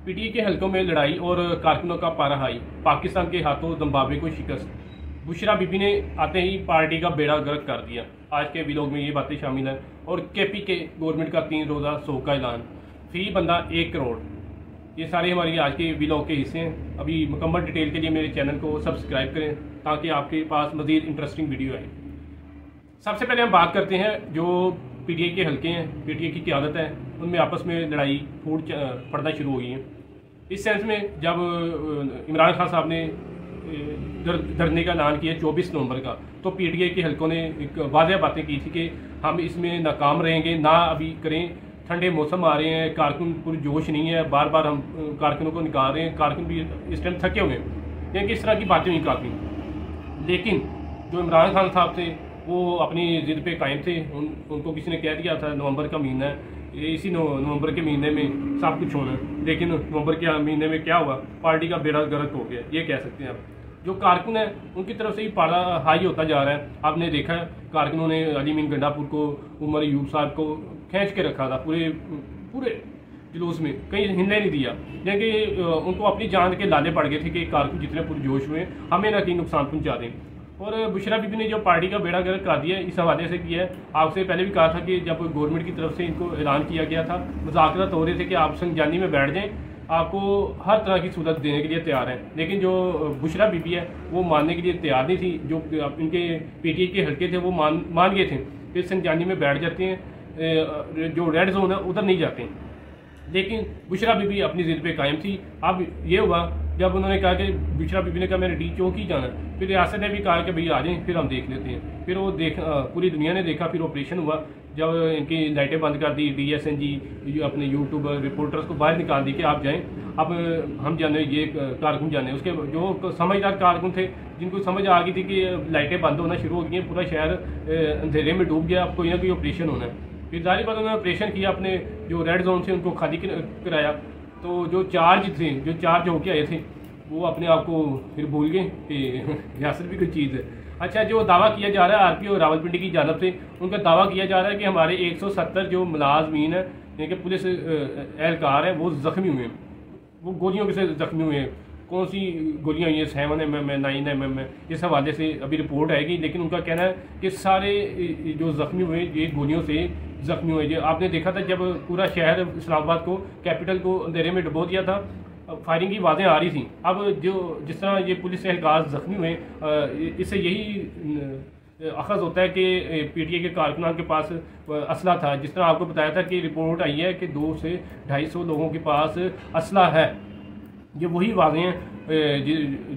PTA के हलकों में लड़ाई और कारकुनों का पारा हाई, पाकिस्तान के हाथों जिम्बाब्वे को शिकस्त। बुशरा बीबी ने आते ही पार्टी का बेड़ा गर्क कर दिया। आज के व्लॉग में ये बातें शामिल हैं। और केपी के गवर्नमेंट का 3 रोज़ा शोक का ऐलान, फी बंदा 1 करोड़। ये सारे हमारी आज के व्लॉग के हिस्से हैं। अभी मुकम्मल डिटेल के लिए मेरे चैनल को सब्सक्राइब करें ताकि आपके पास मज़ीद इंटरेस्टिंग वीडियो आए। सबसे पहले हम बात करते हैं जो पीटीए के हलके हैं, पीटीए की क़यादत है, उनमें आपस में लड़ाई फूट पड़ना शुरू हो गई है। इस सेंस में जब इमरान खान साहब ने धरने का ऐलान किया 24 नवंबर का, तो पीटीए के हलकों ने एक वाज़ह बातें की थी कि हम इसमें नाकाम रहेंगे, ना अभी करें, ठंडे मौसम आ रहे हैं, कारकुन पुरजोश नहीं है, बार बार हम कारकुनों को निकाल रहे हैं, कारकुन भी इस टाइम थके हुए हैं, यानी कि इस तरह की बातें हुई काफ़ी। लेकिन जो इमरान खान साहब थे वो अपनी ज़िद पे कायम थे। उनको किसी ने कह दिया था नवंबर का महीना है, इसी नवंबर के महीने में सब कुछ होना है, लेकिन नवंबर के महीने में क्या हुआ, पार्टी का बेड़ा गर्क हो गया, ये कह सकते हैं आप। जो कारकुन है उनकी तरफ से ही पारा हाई होता जा रहा है। आपने देखा है कारकुनों ने अली मीन गंडापुर को, उमर अयूब साहब को खींच के रखा था पूरे जुलूस में, कहीं हिलने नहीं दिया, यानी कि उनको अपनी जान के लाले पड़ गए थे कि कारकुन जितने पुरजोश हुए हमें ना कहीं नुकसान पहुँचा दें। और बुशरा बीबी ने जो पार्टी का बेड़ा गर्क कर दिया, इस हवाले से किया है। आपसे पहले भी कहा था कि जब गवर्नमेंट की तरफ से इनको ऐलान किया गया था, मुज़ाकरात हो रहे थे कि आप संजानी में बैठ जाएं, आपको हर तरह की सहूलत देने के लिए तैयार हैं। लेकिन जो बुशरा बीबी है वो मानने के लिए तैयार नहीं थी। जो इनके पीटीए के हलके थे वो मान गए थे कि संजानी में बैठ जाते हैं, जो रेड जोन है उधर नहीं जाते। लेकिन बुशरा बीबी अपनी ज़िद पे कायम थी। अब ये हुआ जब उन्होंने कहा कि बुशरा बीबी ने कहा मैंने डी चौक ही जाना है, फिर रियासत ने भी कहा कि भैया आ जाएं, फिर हम देख लेते हैं। फिर वो पूरी दुनिया ने देखा, फिर ऑपरेशन हुआ, जब इनकी लाइटें बंद कर दी, DSNG अपने यूट्यूबर रिपोर्टर्स को बाहर निकाल दी कि आप जाएं, अब हम जाने, ये कारकुन जाने। उसके जो समझदार कारकुन थे जिनको समझ आ गई थी कि लाइटें बंद होना शुरू हो गई हैं, पूरा शहर अंधेरे में डूब गया, अब कोई ना कोई ऑपरेशन होना है। फिर जारी बात उन्होंने ऑपरेशन किया, अपने जो रेड जोन से उनको खाली कराया। तो जो चार्ज होके आए थे वो अपने आप को फिर भूल गए कि रियासत भी कोई चीज़ है। अच्छा, जो दावा किया जा रहा है RPO रावलपिंडी की जानब से, उनका दावा किया जा रहा है कि हमारे 170 जो मुलाजमीन है, यानी कि पुलिस एहलकार हैं, वो ज़ख्मी हुए हैं, वो गोलियों से ज़ख्मी हुए हैं। कौन सी गोलियाँ हुई हैं, 7mm है, 9mm है, इस हवाले से अभी रिपोर्ट आएगी। लेकिन उनका कहना है कि सारे जो ज़ख्मी हुए ये गोलियों से ज़ख्मी हुए। आपने देखा था जब पूरा शहर इस्लामाबाद को, कैपिटल को अंधेरे में डुबो दिया था, फायरिंग की आवाज़ें आ रही थी। अब जिस तरह ये पुलिस एहलकार ज़ख्मी हुए, इससे यही अखज़ होता है कि पीटीए के कारकुनान के पास असला था। जिस तरह आपको बताया था कि रिपोर्ट आई है कि 200 से 250 लोगों के पास असला है। ये वही वाज़ें हैं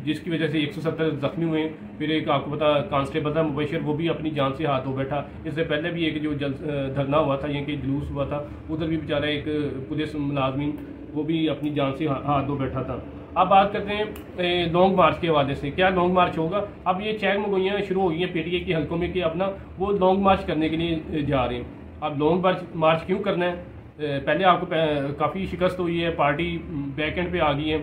जिसकी वजह से 170 ज़ख्मी हुए। फिर एक आपको पता कांस्टेबल था मुबशर, वो भी अपनी जान से हाथ धो बैठा। इससे पहले भी एक जो धरना हुआ था, यानी कि जुलूस हुआ था, उधर भी बेचारा एक पुलिस मुलाजमीन वो भी अपनी जान से हाथ धो बैठा था। अब बात करते हैं लॉन्ग मार्च के हवाले से। क्या लॉन्ग मार्च होगा? अब ये चहमगोइयाँ शुरू हो गई हैं पीटीए के हलकों में कि अपना वो लॉन्ग मार्च करने के लिए जा रहे हैं। अब लॉन्ग मार्च क्यों करना है? पहले आपको काफ़ी शिकस्त हुई है, पार्टी बैक एंड पे आ गई है।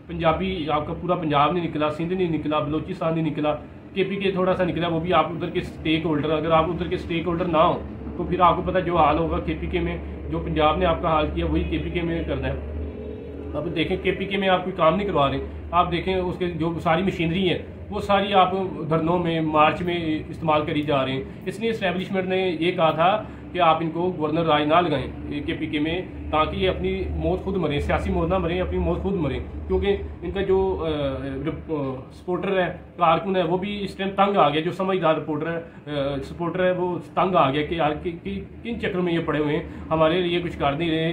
पंजाबी आपका पूरा पंजाब नहीं निकला, सिंध नहीं निकला, बलोचिस्तान नहीं निकला, KP के थोड़ा सा निकला, वो भी आप उधर के स्टेक होल्डर। अगर आप उधर के स्टेक होल्डर ना हो तो फिर आपको पता जो हाल होगा KPK में, जो पंजाब ने आपका हाल किया वही KPK में करना है। अब देखें KPK में आप कोई काम नहीं करवा रहे, आप देखें उसके जो सारी मशीनरी है वो सारी आप धरनों में, मार्च में इस्तेमाल करी जा रहे हैं। इसलिए इस्टेब्लिशमेंट ने ये कहा था कि आप इनको गवर्नर राज ना लगाएं KPK में, ताकि ये अपनी मौत खुद मरें, सियासी मौत ना मरें, अपनी मौत खुद मरें। क्योंकि इनका जो सपोर्टर है, कारकुन है, वो भी इस टाइम तंग आ गया। जो समझदार सपोर्टर है वो तंग आ गया कि यार किन चक्रों में ये पड़े हुए हैं, हमारे लिए कुछ कर नहीं रहे,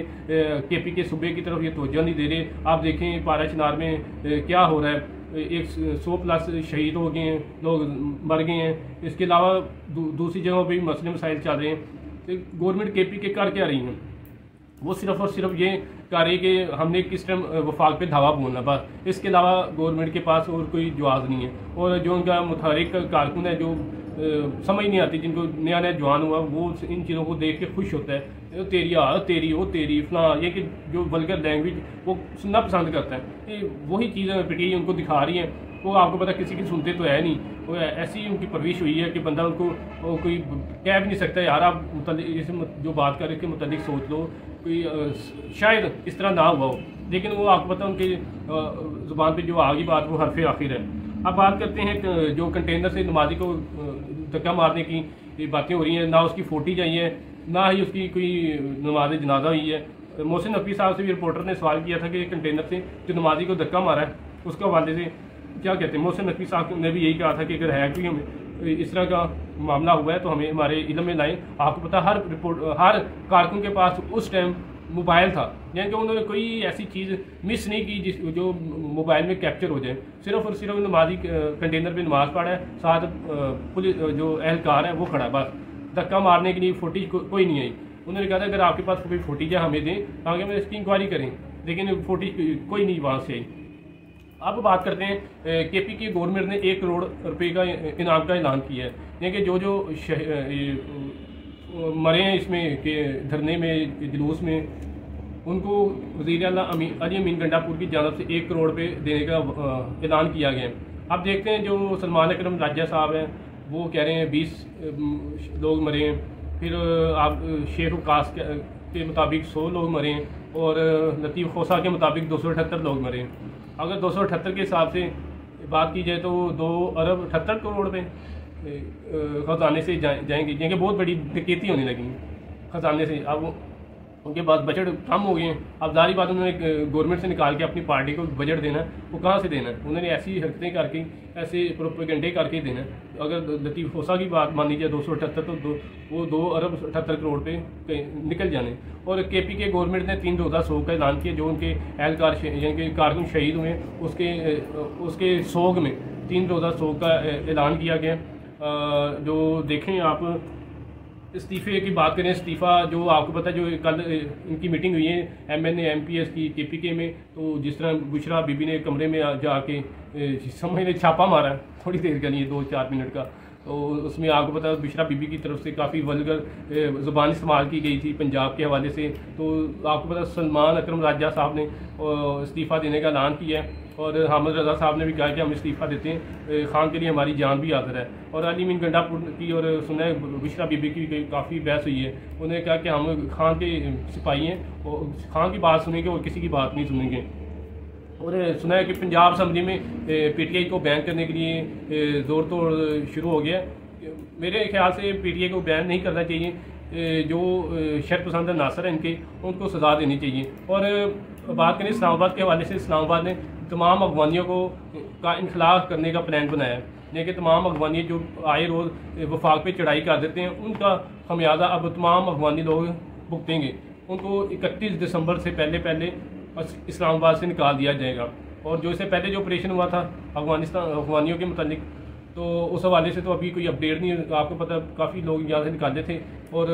KPK सूबे की तरफ ये तवज्जो नहीं दे रहे। आप देखें पारा चिनार में क्या हो रहा है, 100+ शहीद हो गए हैं, लोग मर गए हैं। इसके अलावा दूसरी जगहों पर भी मसले मसाइल चल रहे हैं। तो गवर्नमेंट KPK कर क्या रही है? वो सिर्फ और सिर्फ ये कर रही है कि हमने किस टाइम वफाक पे धावा बोलना, बस। इसके अलावा गवर्नमेंट के पास और कोई जवाब नहीं है। और जो उनका मुतहरिक कारकुन है, जो समझ नहीं आती, जिनको नया नया जवान हुआ, वो इन चीज़ों को देख के खुश होता है, तेरी फलां, ये कि जो वल्गर लैंग्वेज वो सुनना पसंद करता है। वही चीज़ें पीटीआई उनको दिखा रही हैं। वो आपको पता किसी की सुनते तो है नहीं, वो ऐसी उनकी परवरिश हुई है कि बंदा उनको कोई कह भी नहीं सकता यार आप इस जो बात कर रहे के मुतालिक सोच लो, कोई शायद इस तरह ना हुआ हो। लेकिन वो आपको पता है उनकी ज़ुबान पे जो आगे बात वो हरफ आखिर है। अब बात करते हैं जो कंटेनर से नमाजी को धक्का मारने की बातें हो रही हैं, ना उसकी फोटेज आई है, ना ही उसकी कोई नमाज जनाजा हुई है। मोहसिन नकवी साहब से भी रिपोर्टर ने सवाल किया था कि कंटेनर से जो नमाजी को धक्का मारा है उसके हवाले से क्या कहते हैं। मोहसिन नकवी साहब ने भी यही कहा था कि अगर है कोई हमें इस तरह का मामला हुआ है तो हमें हमारे इल्म में लाएं। आपको पता हर कारकुन के पास उस टाइम मोबाइल था, यानी कि उन्होंने कोई ऐसी चीज़ मिस नहीं की जो मोबाइल में कैप्चर हो जाए। सिर्फ और सिर्फ नमाजी कंटेनर पे नमाज़ पढ़ा है, साथ पुलिस जो एहलकार है वो खड़ा है, बस धक्का मारने के लिए फोटेज कोई नहीं आई। उन्होंने कहा था अगर आपके पास कोई फोटेज है हमें दें, आगे हम इसकी इंक्वायरी करें, लेकिन फोटेज कोई नहीं वहाँ से आई। अब बात करते हैं केपी की गवर्नमेंट ने 1 करोड़ रुपए का इनाम का ऐलान किया है, यानी कि जो मरे हैं इसमें के धरने में जुलूस में, उनको वज़ीर आला अली अमीन गंडापुर की जानब से 1 करोड़ रुपये देने का ऐलान किया गया है। अब देखते हैं जो सलमान अकरम राजा साहब हैं वो कह रहे हैं 20 लोग मरे हैं, फिर आप शेख वकास के मुताबिक 100 लोग मरे हैं, और लतीफ़ खोसा के मुताबिक 278 लोग मरे हैं। अगर 278 के हिसाब से बात की जाए तो 2 अरब 78 करोड़ रुपये ख़जाने से जाएंगे, यानी कि बहुत बड़ी डकैती होने लगी ख़जाने से। अब उनके पास बजट कम हो गए हैं। अब जारी बात उन्होंने गवर्नमेंट से निकाल के अपनी पार्टी को बजट देना है, वो कहाँ से देना है? उन्होंने ऐसी हरकतें करके, ऐसे प्रोपेगेंडे करके देना है। अगर लतीफ़ खोसा की बात मान लीजिए 278 तो वो 2 अरब 78 करोड़ पे निकल जाने। और केपी के गवर्नमेंट ने 3 रोज़ा सोग का ऐलान किया, जो उनके एहलकार यानी कि कारकुन शहीद हुए उसके सोग में 3 रोज़ा सोग का ऐलान किया गया। जो देखें आप इस्तीफ़े की बात करें, इस्तीफ़ा जो आपको पता है जो कल इनकी मीटिंग हुई है MNA MPS की KPK में, तो जिस तरह बुशरा बीबी ने कमरे में जाके समझ ने छापा मारा है थोड़ी देर के लिए 2-4 मिनट का, तो उसमें आपको पता है बुशरा बीबी की तरफ से काफ़ी वल्गर ज़ुबान इस्तेमाल की गई थी पंजाब के हवाले से। तो आपको पता सलमान अकरम राजा साहब ने इस्तीफ़ा देने का ऐलान किया है, और हामिद रज़ा साहब ने भी कहा कि हम इस्तीफ़ा देते हैं, खान के लिए हमारी जान भी हाजिर है। और अली अमीन गंडापुर की और सुना है बुशरा बीबी की काफ़ी बहस हुई है। उन्होंने कहा कि हम खान के सिपाही हैं और खान की बात सुनेंगे और किसी की बात नहीं सुनेंगे। और सुना है कि पंजाब असम्बली में PTI को बैन करने के लिए ज़ोर तोड़ शुरू हो गया। मेरे ख्याल से PTI को बैन नहीं करना चाहिए, जो शर पसंद नासर हैं इनके, उनको सज़ा देनी चाहिए। और बात करें इस्लामाबाद के हवाले से, इस्लामाबाद ने तमाम अफगानियों का इनखलाफ करने का प्लान बनाया है, लेकिन तमाम अफगानी जो आए रोज़ वफाक पे चढ़ाई कर देते हैं उनका खमियाजा अब तमाम अफगानी लोग भुगतेंगे। उनको 31 दिसंबर से पहले इस्लामाबाद से निकाल दिया जाएगा। और जो इससे पहले जो ऑपरेशन हुआ था अफगानियों के मुतालिक, तो उस हवाले से तो अभी कोई अपडेट नहीं है। आपको पता काफ़ी लोग यहाँ से निकाले थे, और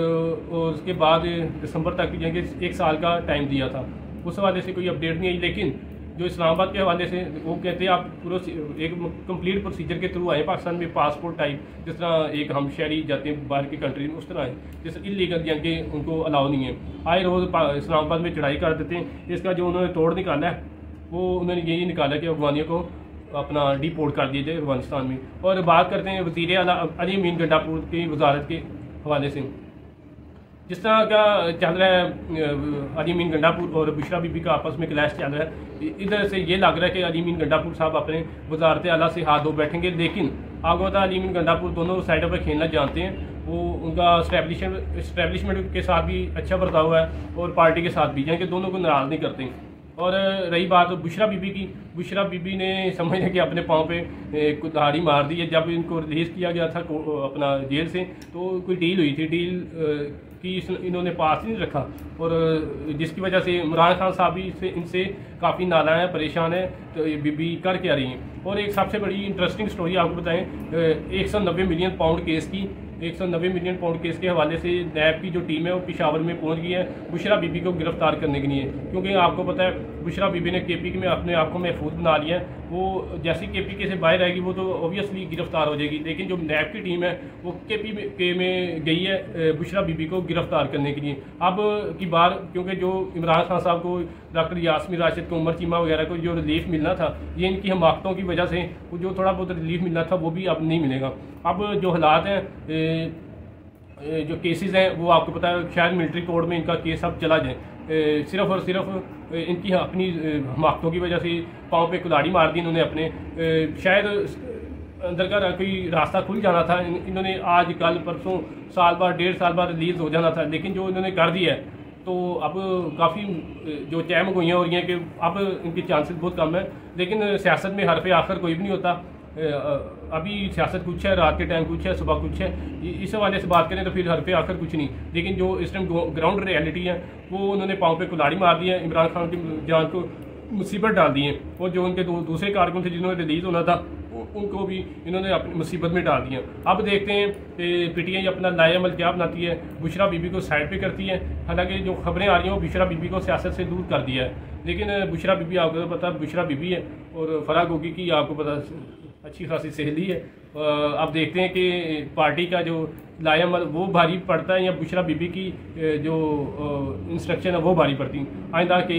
उसके बाद दिसंबर तक यानी कि 1 साल का टाइम दिया था, उस हवाले से कोई अपडेट नहीं आई। लेकिन जो इस्लामाबाद के हवाले से वो कहते हैं आप पूरा एक कंप्लीट प्रोसीजर के थ्रू आए पाकिस्तान में, पासपोर्ट टाइप, जिस तरह एक हम शहरी जाते हैं बाहर की कंट्री में उस तरह आए, जैसे इलीगल यानी कि उनको अलाउ नहीं है। आए रोज़ इस्लामाबाद में चढ़ाई कर देते हैं। इसका जो उन्होंने तोड़ निकाला है वो उन्होंने यही निकाला कि अफगानियों को अपना डिपोर्ट कर दिया जाए अफगानिस्तान में। और बात करते हैं वज़ीर आला अली अमीन गंडापुर की वजारत के हवाले से, जिस तरह का चल रहा है अली अमीन गंडापुर और बुशरा बीबी का आपस में क्लैश चल रहा है, इधर से ये लग रहा है कि अली अमीन गंडापुर साहब अपने वजारत आला से हाथ धो बैठेंगे। लेकिन आपको पता अली अमीन गंडापुर दोनों साइडों पर खेलना जानते हैं, वो उनका इस्टेब्लिशमेंट के साथ भी अच्छा बर्ताव है और पार्टी के साथ भी, यानी कि दोनों को नाराज़ नहीं करते। और रही बात बुशरा बीबी की, बुशरा बीबी ने समझने कि अपने पाँव पे कुल्हाड़ी मार दी है। जब इनको रिलीज़ किया गया था अपना जेल से, तो कोई डील हुई थी, डील की इन्होंने पास नहीं रखा, और जिसकी वजह से इमरान खान साहब भी इनसे काफ़ी नाराज़ हैं, परेशान है, तो ये बीबी कर क्या रही हैं। और एक सबसे बड़ी इंटरेस्टिंग स्टोरी आपको बताएं, 190 मिलियन पाउंड केस की, 190 मिलियन पाउंड केस के हवाले से नैब की जो टीम है वो पेशावर में पहुंच गई है बुशरा बीबी को गिरफ्तार करने के लिए। क्योंकि आपको पता है बुशरा बीबी ने KPK में अपने आप को महफूज बना लिया है। वो जैसी KPK से बाहर आएगी वो तो ऑब्वियसली गिरफ्तार हो जाएगी, लेकिन जो नैब की टीम है वो KPK में गई है बुशरा बीबी को गिरफ्तार करने के लिए। अब की बार क्योंकि जो इमरान खान साहब को, डॉक्टर यास्मीन राशिद को, उमर चीमा वगैरह को जो रिलीफ मिलना था, ये इनकी हमाकतों की वजह से जो थोड़ा बहुत रिलीफ मिलना था वो भी अब नहीं मिलेगा। अब जो हालात हैं, जो केसेस हैं वो आपको पता है शायद मिलिट्री कोर्ट में इनका केस अब चला जाए, सिर्फ और सिर्फ इनकी अपनी हमाकतों की वजह से पाँव पे कुल्हाड़ी मार दी इन्होंने अपने। शायद अंदर का कोई रास्ता खुल जाना था, इन्होंने आज कल परसों साल बाद 1.5 साल बाद रिलीज़ हो जाना था, लेकिन जो इन्होंने कर दिया है तो अब काफ़ी जो चहम गोइयाँ हो रही हैं कि अब इनके चांसेस बहुत कम है। लेकिन सियासत में हरफ आखिर कोई भी नहीं होता। अभी सियासत कुछ है, रात के टाइम कुछ है, सुबह कुछ है। इस हवाले से बात करें तो फिर हरफ आखिर कुछ नहीं। लेकिन जो इस टाइम ग्राउंड रियलिटी है वो उन्होंने पाँव पे कुल्हाड़ी मार दी है, इमरान खान की जान को मुसीबत डाल दी है। और जो उनके दूसरे कारकुन थे जिन्होंने रिलीज़ होना था उनको भी इन्होंने अपनी मुसीबत में डाल दिया। अब देखते हैं पीटीआई अपना लाएअमल क्या बनाती है, बुशरा बीबी को साइड पे करती है। हालांकि जो खबरें आ रही हैं वो बुशरा बीबी को सियासत से दूर कर दिया है, लेकिन बुशरा बीबी आपको पता बुशरा बीबी है और फराह गोगी की आपको पता अच्छी खासी सहेली है। अब देखते हैं कि पार्टी का जो लाएअमल वो भारी पड़ता है या बुशरा बीबी की जो इंस्ट्रक्शन है वो भारी पड़ती। आइंदा के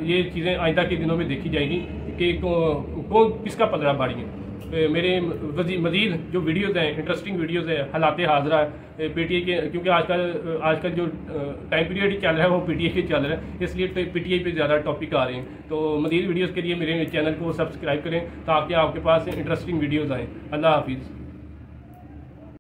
ये चीज़ें आइंदा के दिनों में देखी जाएगी कि कौन किसका पलड़ा भारी है। मेरे मज़ीद जो वीडियोज़ हैं, इंटरेस्टिंग वीडियोज़ है, हालात हाज़रा है पीटीआई के, क्योंकि आजकल जो टाइम पीरियड ही चल रहा है वो पीटीआई के चल रहा है, इसलिए पीटीआई पे ज़्यादा टॉपिक आ रहे हैं। तो मज़ीद वीडियोज़ के लिए मेरे चैनल को सब्सक्राइब करें ताकि आपके पास इंटरेस्टिंग वीडियोज़ आएँ। अल्लाह हाफिज़।